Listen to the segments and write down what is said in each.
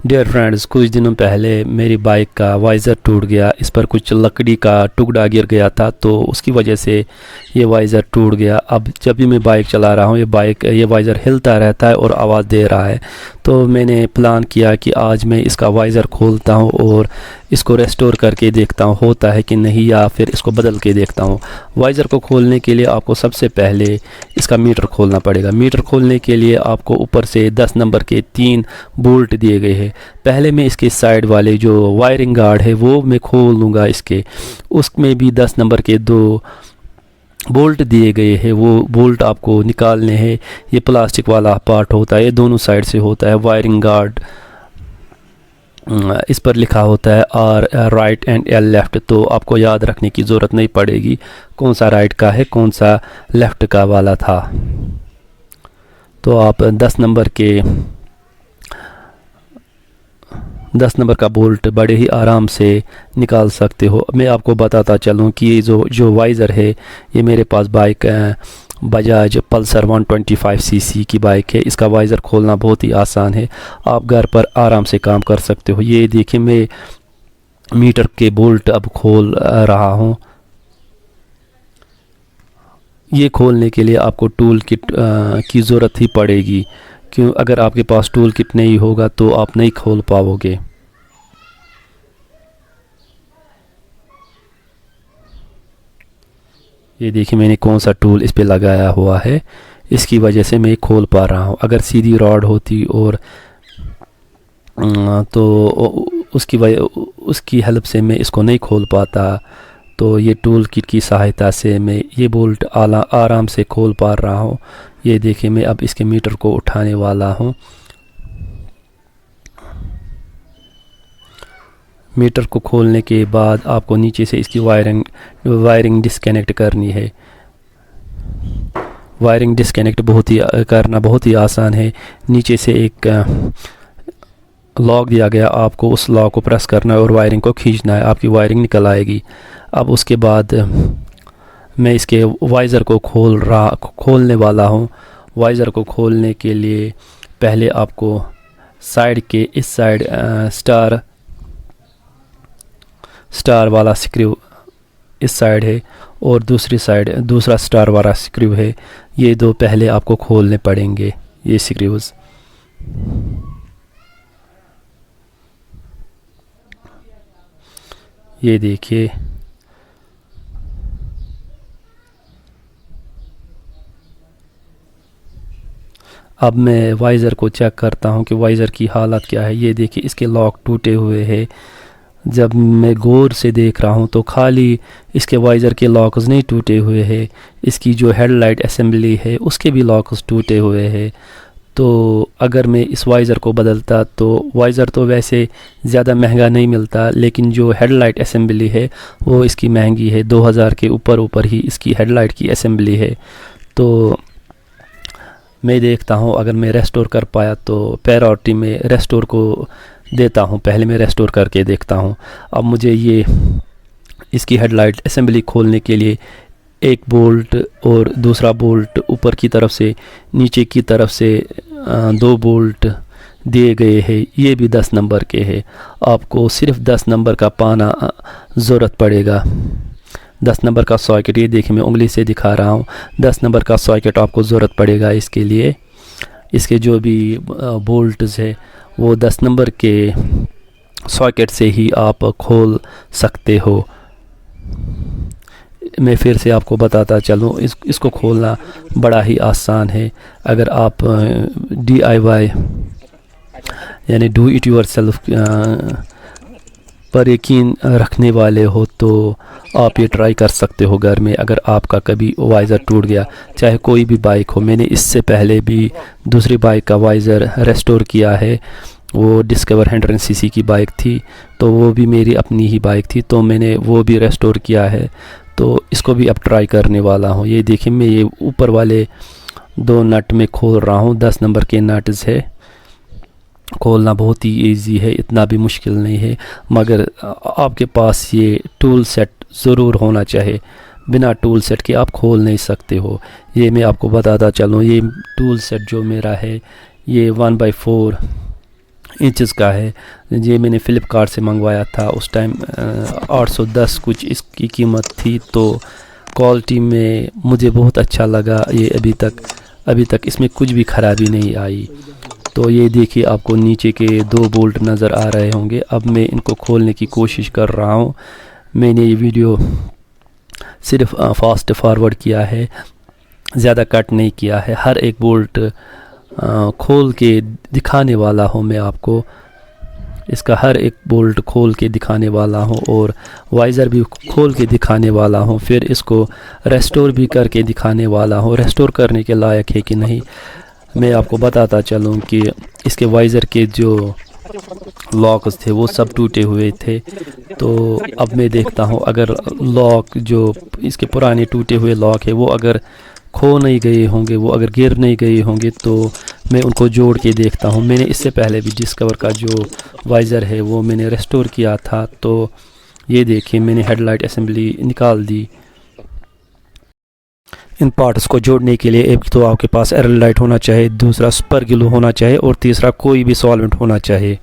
Dear friends, कुछ दिनों पहले मेरी बाइक का वाइज़र टूट गया। इस पर कुछ लकड़ी का टुकड़ा गिर गया था, तो उसकी वजह से ये वाइज़र टूट गया। अब जब भी मैं बाइक चला रहा हूँ ये वाइज़र हिलता रहता है और आवाज़ दे रहा है। तो मैंने प्लान किया कि आज मैं इसका वाइज़र खोलता हूँ और इसको रेस्टोर करके देखता हूँ होता है कि नहीं, या फिर इसको बदल के देखता हूँ। वाइज़र को खोलने के लिए आपको सबसे पहले इसका मीटर खोलना पड़ेगा। मीटर खोलने के लिए आपको ऊपर से 10 नंबर के 3 बोल्ट दिए गए हैं। पहले मैं इसके साइड वाले जो वायरिंग गार्ड है वो मैं खोल लूँगा इसके। उसमें भी 10 नंबर के 2 बोल्ट दिए गए हैं, वो बोल्ट आपको निकालने हैं। ये प्लास्टिक वाला पार्ट होता है, ये दोनों साइड से होता है वायरिंग गार्ड। इस पर लिखा होता है R right and L left, तो आपको याद रखने की ज़रूरत नहीं पड़ेगी कौन सा राइट का है कौन सा लेफ़्ट का वाला था। तो आप 10 नंबर का बोल्ट बड़े ही आराम से निकाल सकते हो। मैं आपको बताता चलूँ कि ये जो वाइज़र है, ये मेरे पास बाइक बजाज पल्सर 125 सीसी की बाइक है। इसका वाइज़र खोलना बहुत ही आसान है, आप घर पर आराम से काम कर सकते हो। ये देखिए, मैं मीटर के बोल्ट अब खोल रहा हूँ। ये खोलने के लिए आपको टूल किट की ज़रूरत ही पड़ेगी, क्यों अगर आपके पास टूल किट नहीं होगा तो आप नहीं खोल पाओगे। ये देखिए, मैंने कौन सा टूल इस पे लगाया हुआ है, इसकी वजह से मैं खोल पा रहा हूँ। अगर सीधी रॉड होती और तो उसकी हेल्प से मैं इसको नहीं खोल पाता। तो ये टूल किट की सहायता से मैं ये बोल्ट आराम से खोल पा रहा हूँ। ये देखिए, मैं अब इसके मीटर को उठाने वाला हूँ। मीटर को खोलने के बाद आपको नीचे से इसकी वायरिंग डिस्कनेक्ट करनी है। वायरिंग डिस्कनेक्ट करना बहुत ही आसान है। नीचे से एक लॉक दिया गया, आपको उस लॉक को प्रेस करना है और वायरिंग को खींचना है, आपकी वायरिंग निकल आएगी। अब उसके बाद मैं इसके वाइज़र को खोलने वाला हूँ। वाइज़र को खोलने के लिए पहले आपको साइड के इस साइड स्टार वाला स्क्रू इस साइड है और दूसरी साइड दूसरा स्टार वाला स्क्रू है। ये दो पहले आपको खोलने पड़ेंगे, ये स्क्रूज। ये देखिए, अब मैं वाइज़र को चेक करता हूँ कि वाइज़र की हालत क्या है। ये देखिए, इसके लॉक टूटे हुए हैं। जब मैं गौर से देख रहा हूँ तो खाली इसके वाइज़र के लॉक्स नहीं टूटे हुए हैं, इसकी जो हेडलाइट असेंबली है उसके भी लॉक्स टूटे हुए हैं। तो अगर मैं इस वाइज़र को बदलता, तो वाइज़र तो वैसे ज़्यादा महंगा नहीं मिलता, लेकिन जो हेडलाइट असेंबली है वो इसकी महंगी है। 2000 के ऊपर ही इसकी हेडलाइट की असेंबली है। तो मैं देखता हूँ, अगर मैं रेस्टोर कर पाया तो प्रायोरिटी में रेस्टोर को देता हूँ। पहले मैं रेस्टोर करके देखता हूँ। अब मुझे इसकी हेडलाइट असेंबली खोलने के लिए एक बोल्ट और दूसरा बोल्ट ऊपर की तरफ से नीचे की तरफ से 2 बोल्ट दिए गए हैं। ये भी 10 नंबर के हैं। आपको सिर्फ 10 नंबर का पाना ज़रूरत पड़ेगा। 10 नंबर का सॉकेट, ये देखिए मैं उंगली से दिखा रहा हूँ। 10 नंबर का सॉकेट आपको ज़रूरत पड़ेगा इसके लिए। इसके जो भी बोल्ट्स है वो 10 नंबर के सॉकेट से ही आप खोल सकते हो। मैं फिर से आपको बताता चलूँ, इसको खोलना बड़ा ही आसान है। अगर आप DIY यानी डू इट योर सेल्फ पर यकीन रखने वाले हो तो आप ये ट्राई कर सकते हो घर में। अगर आपका कभी वाइज़र टूट गया, चाहे कोई भी बाइक हो, मैंने इससे पहले भी दूसरी बाइक का वाइज़र रेस्टोर किया है। वो डिस्कवर 100 सीसी की बाइक थी, तो वो भी मेरी अपनी ही बाइक थी, तो मैंने वो भी रेस्टोर किया है। तो इसको भी अब ट्राई करने वाला हूँ। ये देखिए, मैं ये ऊपर वाले 2 नट में खोल रहा हूँ। 10 नंबर के नट्स है। खोलना बहुत ही इजी है, इतना भी मुश्किल नहीं है, मगर आपके पास ये टूल सेट ज़रूर होना चाहिए। बिना टूल सेट के आप खोल नहीं सकते हो। ये मैं आपको बताता चलूँ, ये टूल सेट जो मेरा है ये 1/4 इंचज़ का है। ये मैंने फ़्लिपकार्ट से मंगवाया था, उस टाइम 810 कुछ इसकी कीमत थी। तो क्वालिटी में मुझे बहुत अच्छा लगा। ये अभी तक इसमें कुछ भी ख़राबी नहीं आई। तो ये देखिए, आपको नीचे के 2 बोल्ट नज़र आ रहे होंगे। अब मैं इनको खोलने की कोशिश कर रहा हूँ। मैंने ये वीडियो सिर्फ फास्ट फॉरवर्ड किया है, ज़्यादा कट नहीं किया है। हर एक बोल्ट खोल के दिखाने वाला हूँ मैं आपको। इसका हर एक बोल्ट खोल के दिखाने वाला हूँ और वाइज़र भी खोल के दिखाने वाला हूँ। फिर इसको रेस्टोर भी करके दिखाने वाला हूँ। रेस्टोर करने के लायक है कि नहीं मैं आपको बताता चलूँ कि इसके वाइज़र के जो लॉक्स थे वो सब टूटे हुए थे। तो अब मैं देखता हूँ, अगर लॉक जो इसके पुराने टूटे हुए लॉक है वो अगर खो नहीं गए होंगे, वो अगर गिर नहीं गए होंगे, तो मैं उनको जोड़ के देखता हूँ। मैंने इससे पहले भी डिस्कवर का जो वाइज़र है वो मैंने रेस्टोर किया था। तो ये देखिए, मैंने हेडलाइट असेंबली निकाल दी। इन पार्ट्स को जोड़ने के लिए एक तो आपके पास एरल लाइट होना चाहिए, दूसरा सुपर ग्लू होना चाहिए और तीसरा कोई भी सॉल्वेंट होना चाहिए।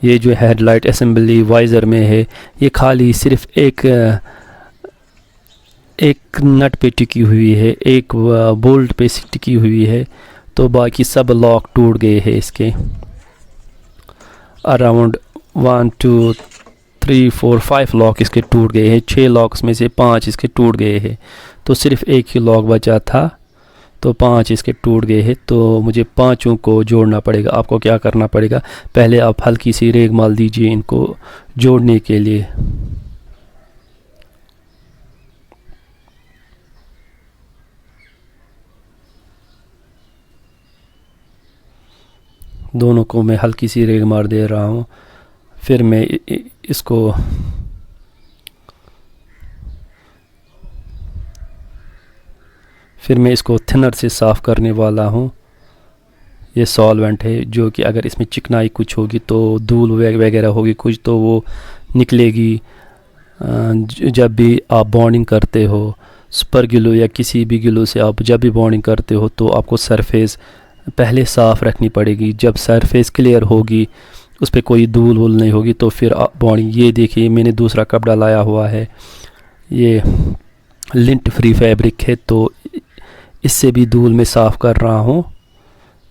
ये जो हेडलाइट असेंबली वाइज़र में है, ये खाली सिर्फ एक नट पे टिकी हुई है, एक बोल्ट पे टिकी हुई है। तो बाकी सब लॉक टूट गए हैं इसके। अराउंड 1 2 3 4 5 लॉक इसके टूट गए हैं। 6 लॉक्स में से 5 इसके टूट गए हैं। तो सिर्फ एक ही लॉक बचा था, तो 5 इसके टूट गए हैं। तो मुझे पांचों को जोड़ना पड़ेगा। आपको क्या करना पड़ेगा, पहले आप हल्की सी रेग माल दीजिए इनको जोड़ने के लिए। दोनों को मैं हल्की सी रेग मार दे रहा हूँ। फिर मैं इसको थिनर से साफ़ करने वाला हूँ। ये सॉल्वेंट है जो कि अगर इसमें चिकनाई कुछ होगी तो धूल वगैरह होगी कुछ, तो वो निकलेगी। जब भी आप बॉन्डिंग करते हो सुपर ग्लू या किसी भी ग्लू से, आप जब भी बॉन्डिंग करते हो तो आपको सरफेस पहले साफ़ रखनी पड़ेगी। जब सरफेस क्लियर होगी, उस पर कोई धूल वूल नहीं होगी, तो फिर बॉन्डिंग। ये देखिए, मैंने दूसरा कपड़ा लाया हुआ है, ये लिंट फ्री फैब्रिक है। तो इससे भी धूल में साफ़ कर रहा हूँ।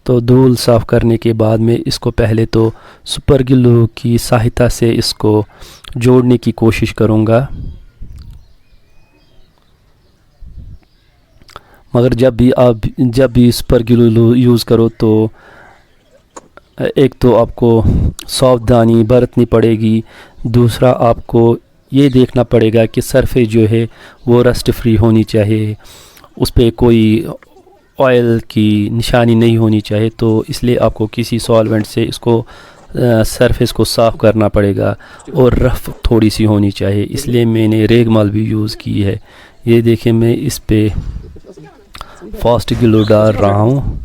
तो धूल साफ़ करने के बाद में इसको पहले तो सुपर ग्लू की सहायता से इसको जोड़ने की कोशिश करूँगा। मगर जब भी सुपर ग्लू यूज़ करो तो एक तो आपको सावधानी बरतनी पड़ेगी, दूसरा आपको ये देखना पड़ेगा कि सरफेस जो है वो रस्ट फ्री होनी चाहिए, उस पर कोई ऑयल की निशानी नहीं होनी चाहिए। तो इसलिए आपको किसी सॉल्वेंट से इसको सरफेस को साफ़ करना पड़ेगा और रफ़ थोड़ी सी होनी चाहिए। इसलिए मैंने रेगमाल भी यूज़ की है। ये देखिए, मैं इस पे फास्ट ग्लू डाल रहा हूँ।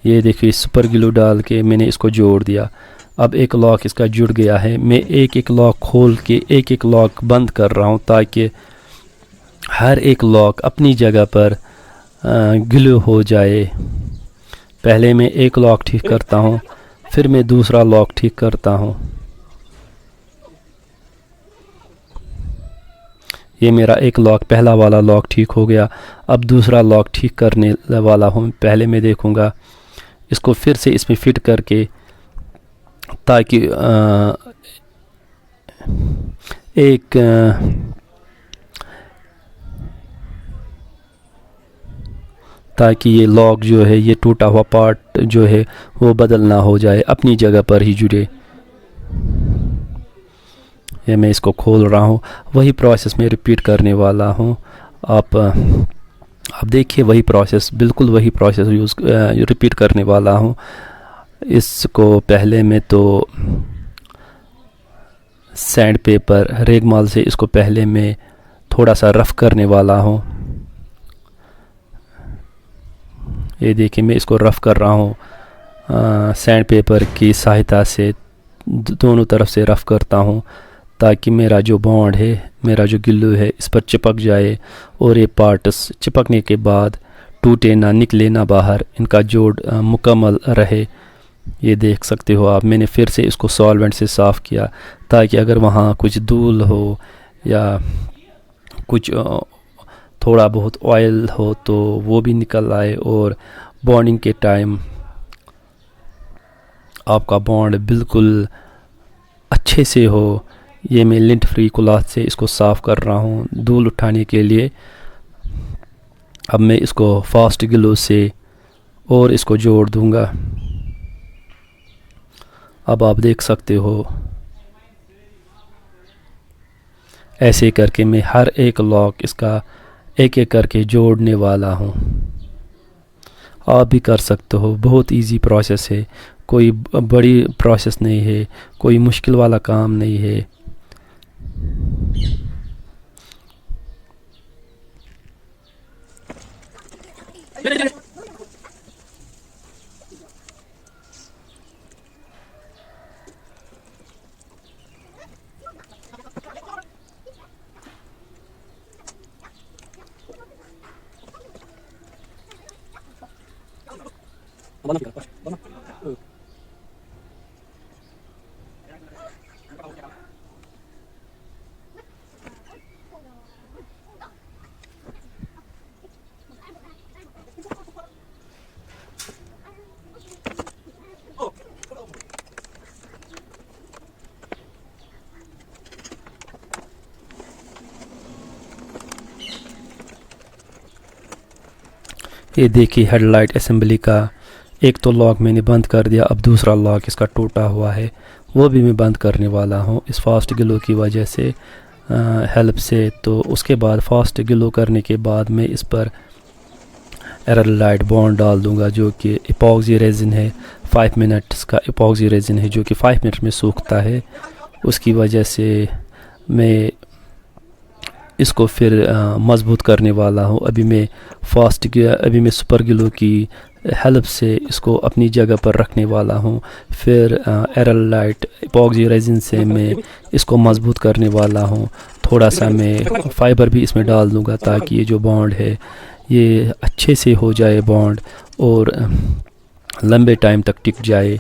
ये देखिए, सुपर ग्लू डाल के मैंने इसको जोड़ दिया। अब एक लॉक इसका जुड़ गया है। मैं एक लॉक खोल के एक लॉक बंद कर रहा हूँ ताकि हर एक लॉक अपनी जगह पर ग्लू हो जाए। पहले मैं एक लॉक ठीक करता हूँ, फिर मैं दूसरा लॉक ठीक करता हूँ। ये मेरा एक लॉक, पहला वाला लॉक ठीक हो गया। अब दूसरा लॉक ठीक करने वाला हूँ। पहले मैं देखूँगा इसको फिर से इसमें फिट करके, ताकि ये लॉक जो है, ये टूटा हुआ पार्ट जो है वो बदल ना हो जाए, अपनी जगह पर ही जुड़े। ये मैं इसको खोल रहा हूँ। वही प्रोसेस मैं रिपीट करने वाला हूँ। आप देखिए, वही प्रोसेस, बिल्कुल वही प्रोसेस रिपीट करने वाला हूँ। इसको पहले मैं तो सैंड पेपर रेगमाल से इसको पहले मैं थोड़ा सा रफ़ करने वाला हूँ। ये देखिए, मैं इसको रफ़ कर रहा हूँ। सैंड पेपर की सहायता से दोनों तरफ से रफ़ करता हूँ ताकि मेरा जो बॉन्ड है, मेरा जो गिल्लू है, इस पर चिपक जाए और ये पार्ट्स चिपकने के बाद टूटे ना, निकले ना बाहर, इनका जोड़ मुकम्मल रहे। ये देख सकते हो आप, मैंने फिर से इसको सॉल्वेंट से साफ़ किया ताकि अगर वहाँ कुछ धूल हो या कुछ थोड़ा बहुत ऑयल हो तो वो भी निकल आए और बॉन्डिंग के टाइम आपका बॉन्ड बिल्कुल अच्छे से हो। ये मैं लिंट फ्री क्लॉथ से इसको साफ़ कर रहा हूँ धूल उठाने के लिए। अब मैं इसको फास्ट ग्लू से और इसको जोड़ दूंगा। अब आप देख सकते हो ऐसे करके मैं हर एक लॉक इसका एक एक करके जोड़ने वाला हूँ। आप भी कर सकते हो, बहुत इजी प्रोसेस है, कोई बड़ी प्रोसेस नहीं है, कोई मुश्किल वाला काम नहीं है। ये देखिए हेडलाइट असेंबली का एक तो लॉक मैंने बंद कर दिया, अब दूसरा लॉक इसका टूटा हुआ है वो भी मैं बंद करने वाला हूँ इस फास्ट ग्लो की वजह से हेल्प से। तो उसके बाद फास्ट ग्लो करने के बाद मैं इस पर एरलाइट बॉन्ड डाल दूंगा जो कि इपॉक्सी रेजिन है, 5 मिनट्स का इपॉक्सी रेजिन है जो कि 5 मिनट में सूखता है। उसकी वजह से मैं इसको फिर मज़बूत करने वाला हूँ। अभी मैं सुपर ग्लू की हेल्प से इसको अपनी जगह पर रखने वाला हूँ। फिर एरलाइट इपॉक्सी रेजिन से मैं इसको मज़बूत करने वाला हूँ। थोड़ा सा मैं फाइबर भी इसमें डाल दूँगा ताकि ये जो बॉन्ड है ये अच्छे से हो जाए बॉन्ड और लंबे टाइम तक टिक जाए।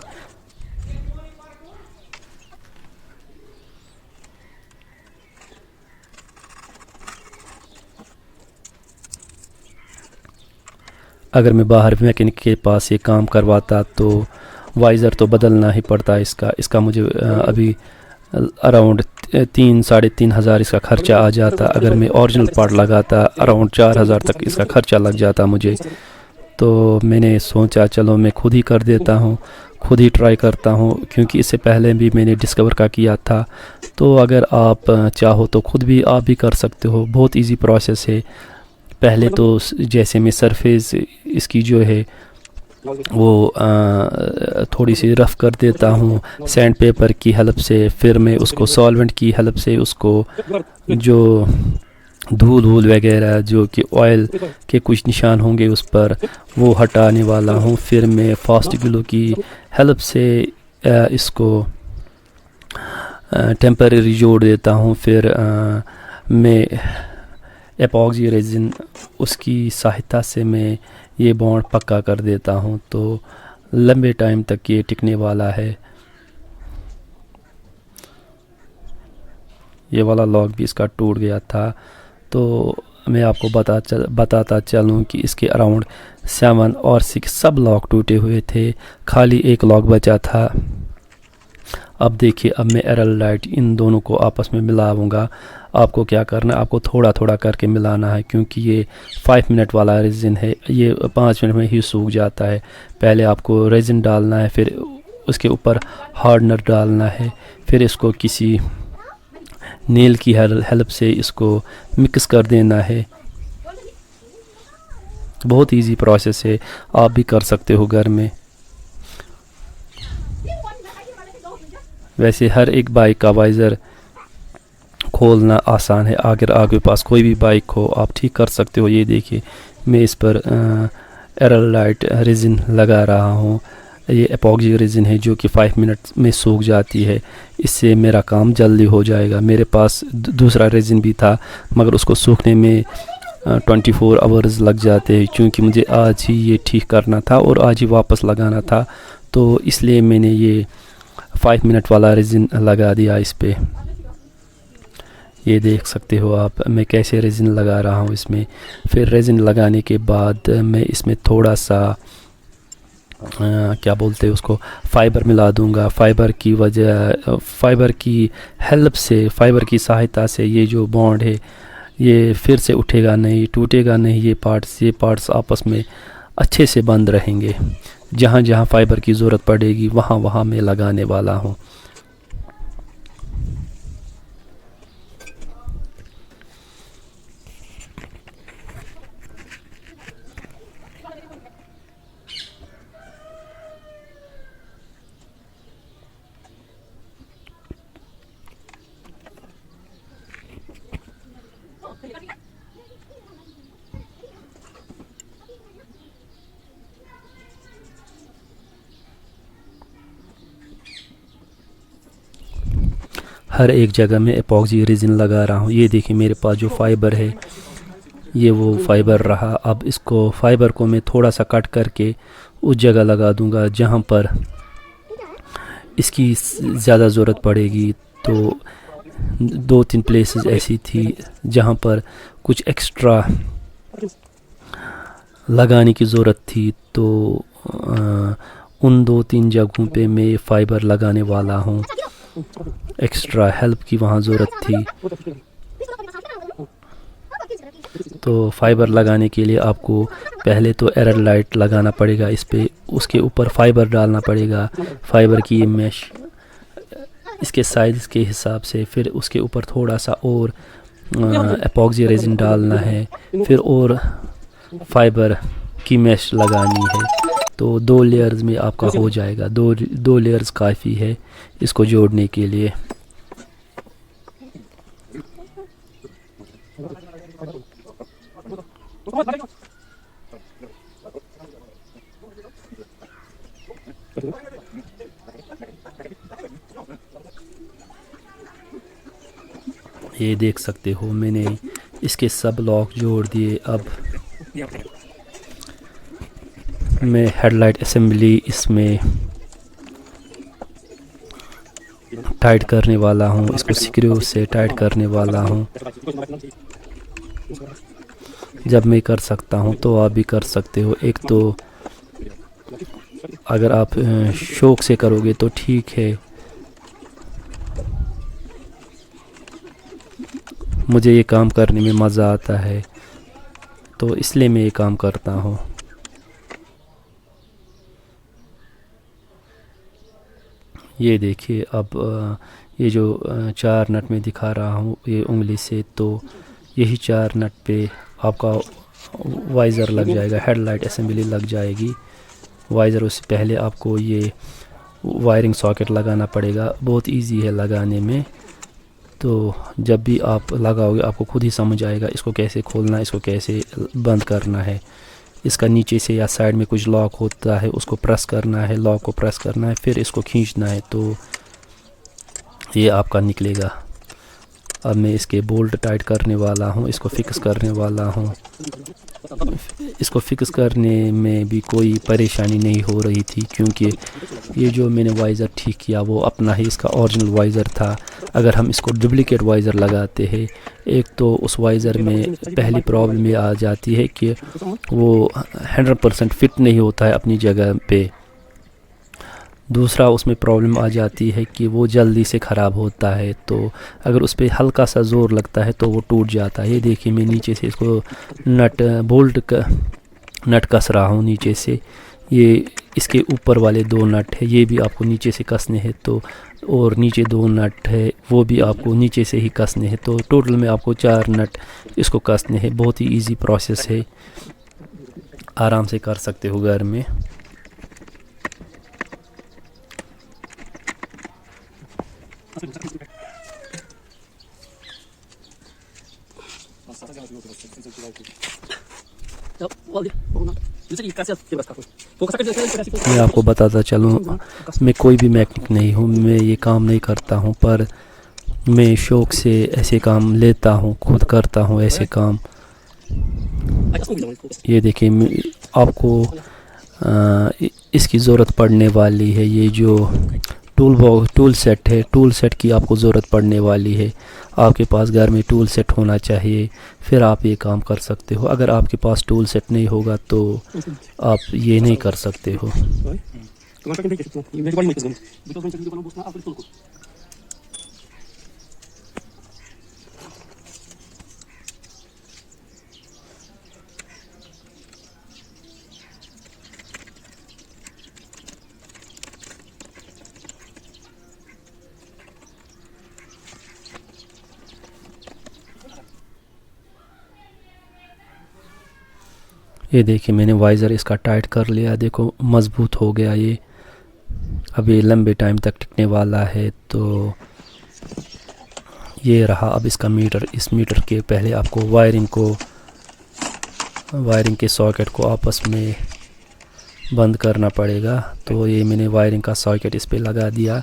अगर मैं बाहर मैकेनिक के पास ये काम करवाता तो वाइज़र तो बदलना ही पड़ता इसका मुझे अभी अराउंड 3-3.5 हज़ार इसका ख़र्चा आ जाता। अगर मैं ओरिजिनल पार्ट लगाता अराउंड 4,000 तक इसका ख़र्चा लग जाता मुझे। तो मैंने सोचा चलो मैं खुद ही कर देता हूँ, खुद ही ट्राई करता हूँ, क्योंकि इससे पहले भी मैंने डिस्कवर का किया था। तो अगर आप चाहो तो खुद भी आप भी कर सकते हो, बहुत इजी प्रोसेस है। पहले तो जैसे मैं सरफेस इसकी जो है वो थोड़ी सी रफ़ कर देता हूँ सैंड पेपर की हेल्प से, फिर मैं उसको सॉल्वेंट की हेल्प से उसको जो धूल वगैरह जो कि ऑयल के कुछ निशान होंगे उस पर वो हटाने वाला हूँ। फिर मैं फास्ट ग्लो की हेल्प से इसको टेम्परेरी जोड़ देता हूँ। फिर मैं एपॉक्सी रेजिन उसकी सहायता से मैं ये बॉन्ड पक्का कर देता हूँ तो लंबे टाइम तक ये टिकने वाला है। ये वाला लॉक भी इसका टूट गया था। तो मैं आपको बताता चलूँ कि इसके अराउंड 7 और 6 सब लॉक टूटे हुए थे, खाली एक लॉक बचा था। अब देखिए, अब मैं एरलाइट इन दोनों को आपस में मिलाऊंगा। आपको क्या करना है, आपको थोड़ा थोड़ा करके मिलाना है क्योंकि ये 5 मिनट वाला रेजिन है, ये 5 मिनट में ही सूख जाता है। पहले आपको रेजिन डालना है, फिर उसके ऊपर हार्डनर डालना है, फिर इसको किसी नेल की हेल्प से इसको मिक्स कर देना है। बहुत इजी प्रोसेस है, आप भी कर सकते हो घर में। वैसे हर एक बाइक का वाइज़र खोलना आसान है। अगर आपके पास कोई भी बाइक हो आप ठीक कर सकते हो। ये देखिए, मैं इस पर एरलाइट रेजिन लगा रहा हूँ ये एपॉक्सी रेजिन है जो कि 5 मिनट में सूख जाती है। इससे मेरा काम जल्दी हो जाएगा। मेरे पास दूसरा रेजिन भी था मगर उसको सूखने में 24 आवर्स लग जाते हैं, क्योंकि मुझे आज ही ये ठीक करना था और आज ही वापस लगाना था, तो इसलिए मैंने ये 5 मिनट वाला रेजिन लगा दिया इस पे। ये देख सकते हो आप मैं कैसे रेजिन लगा रहा हूँ इसमें। फिर रेजिन लगाने के बाद मैं इसमें थोड़ा सा क्या बोलते हैं उसको, फ़ाइबर मिला दूंगा। फ़ाइबर की हेल्प से, फ़ाइबर की सहायता से ये जो बॉन्ड है ये फिर से उठेगा नहीं, टूटेगा नहीं। ये पार्ट्स आपस में अच्छे से बंद रहेंगे। जहाँ जहाँ फ़ाइबर की ज़रूरत पड़ेगी वहाँ वहाँ मैं लगाने वाला हूँ। हर एक जगह में एपॉक्सी रेजिन लगा रहा हूँ। ये देखिए मेरे पास जो फ़ाइबर है ये वो फ़ाइबर रहा। अब इसको फ़ाइबर को मैं थोड़ा सा कट करके उस जगह लगा दूंगा जहाँ पर इसकी ज़्यादा ज़रूरत पड़ेगी। तो 2-3 प्लेसेस ऐसी थी जहाँ पर कुछ एक्स्ट्रा लगाने की ज़रूरत थी, तो उन 2-3 जगहों पे मैं फ़ाइबर लगाने वाला हूँ। एक्स्ट्रा हेल्प की वहाँ ज़रूरत थी, तो फ़ाइबर लगाने के लिए आपको पहले तो एरर लाइट लगाना पड़ेगा इस पे, उसके ऊपर फ़ाइबर डालना पड़ेगा। फ़ाइबर की ये मैश इसके साइज़ के हिसाब से, फिर उसके ऊपर थोड़ा सा और एपॉक्सी रेजिन डालना है, फिर और फ़ाइबर की मैश लगानी है। तो 2 लेयर्स में आपका हो जाएगा। दो लेयर्स काफ़ी है इसको जोड़ने के लिए। ये देख सकते हो मैंने इसके सब लॉक जोड़ दिए। अब मैं हेडलाइट असेंबली इसमें टाइट करने वाला हूँ, इसको स्क्रू से टाइट करने वाला हूँ। जब मैं कर सकता हूँ तो आप भी कर सकते हो। एक तो अगर आप शौक से करोगे तो ठीक है, मुझे ये काम करने में मज़ा आता है तो इसलिए मैं ये काम करता हूँ। ये देखिए अब ये जो 4 नट में दिखा रहा हूँ ये उंगली से, तो यही 4 नट पे आपका वाइज़र लग जाएगा, हेडलाइट असेंबली लग जाएगी। वाइज़र उससे पहले आपको ये वायरिंग सॉकेट लगाना पड़ेगा। बहुत इजी है लगाने में, तो जब भी आप लगाओगे आपको खुद ही समझ आएगा इसको कैसे खोलना है, इसको कैसे बंद करना है। इसका नीचे से या साइड में कुछ लॉक होता है, उसको प्रेस करना है, लॉक को प्रेस करना है, फिर इसको खींचना है तो ये आपका निकलेगा। अब मैं इसके बोल्ट टाइट करने वाला हूँ, इसको फिक्स करने वाला हूँ। इसको फिक्स करने में भी कोई परेशानी नहीं हो रही थी, क्योंकि ये जो मैंने वाइज़र ठीक किया वो अपना ही इसका ओरिजिनल वाइज़र था। अगर हम इसको डुप्लिकेट वाइज़र लगाते हैं, एक तो उस वाइज़र में पहली प्रॉब्लम ये आ जाती है कि वो 100% फिट नहीं होता है अपनी जगह पे। दूसरा उसमें प्रॉब्लम आ जाती है कि वो जल्दी से ख़राब होता है, तो अगर उस पर हल्का सा ज़ोर लगता है तो वो टूट जाता है। ये देखिए मैं नीचे से इसको नट कस रहा हूँ नीचे से। ये इसके ऊपर वाले 2 नट है ये भी आपको नीचे से कसने हैं, तो और नीचे 2 नट है वो भी आपको नीचे से ही कसने हैं। तो टोटल में आपको 4 नट इसको कसने हैं। बहुत ही इजी प्रोसेस है, आराम से कर सकते हो घर में। मैं आपको बताता चलूँ, मैं कोई भी मैकेनिक नहीं हूँ, मैं ये काम नहीं करता हूँ, पर मैं शौक़ से ऐसे काम लेता हूँ, खुद करता हूँ ऐसे काम। ये देखिए, आपको इसकी ज़रूरत पड़ने वाली है। ये जो टूल सेट है, टूल सेट की आपको ज़रूरत पड़ने वाली है। आपके पास घर में टूल सेट होना चाहिए, फिर आप ये काम कर सकते हो। अगर आपके पास टूल सेट नहीं होगा तो आप ये नहीं कर सकते हो। ये देखिए, मैंने वाइज़र इसका टाइट कर लिया, देखो मज़बूत हो गया ये। अब ये लंबे टाइम तक टिकने वाला है। तो ये रहा अब इसका मीटर। इस मीटर के पहले आपको वायरिंग के सॉकेट को आपस में बंद करना पड़ेगा। तो ये मैंने वायरिंग का सॉकेट इस पे लगा दिया।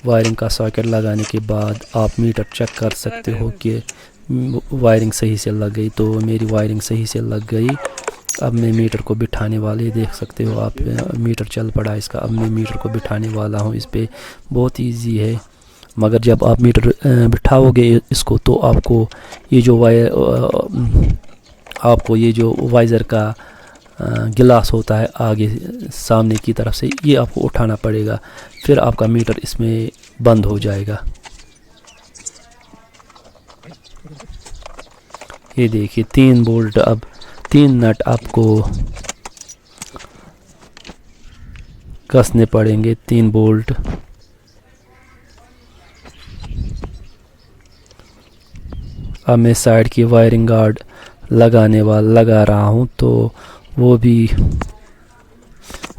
वायरिंग का सॉकेट लगाने के बाद आप मीटर चेक कर सकते हो कि वायरिंग सही से लग गई। तो मेरी वायरिंग सही से लग गई। अब मैं मीटर को बिठाने वाले, देख सकते हो आप, मीटर चल पड़ा इसका। अब मैं मीटर को बिठाने वाला हूँ इस पे। बहुत इजी है, मगर जब आप मीटर बिठाओगे इसको तो आपको ये जो वाइज़र का गिलास होता है आगे सामने की तरफ से, ये आपको उठाना पड़ेगा, फिर आपका मीटर इसमें बंद हो जाएगा। ये देखिए, 3 बोल्ट, अब 3 नट आपको कसने पड़ेंगे, 3 बोल्ट। अब मैं साइड की वायरिंग गार्ड लगा रहा हूँ, तो वो भी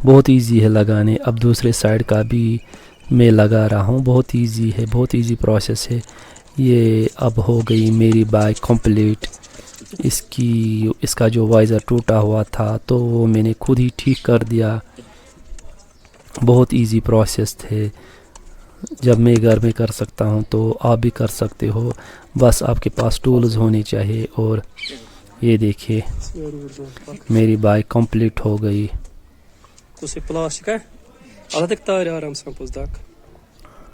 बहुत इजी है लगाने। अब दूसरे साइड का भी मैं लगा रहा हूँ। बहुत इजी है, बहुत इजी प्रोसेस है ये। अब हो गई मेरी बाइक कंप्लीट। इसका जो वाइज़र टूटा हुआ था तो वो मैंने खुद ही ठीक कर दिया। बहुत इजी प्रोसेस थे। जब मैं घर में कर सकता हूँ तो आप भी कर सकते हो, बस आपके पास टूल्स होने चाहिए। और ये देखिए, मेरी बाइक कंप्लीट हो गई।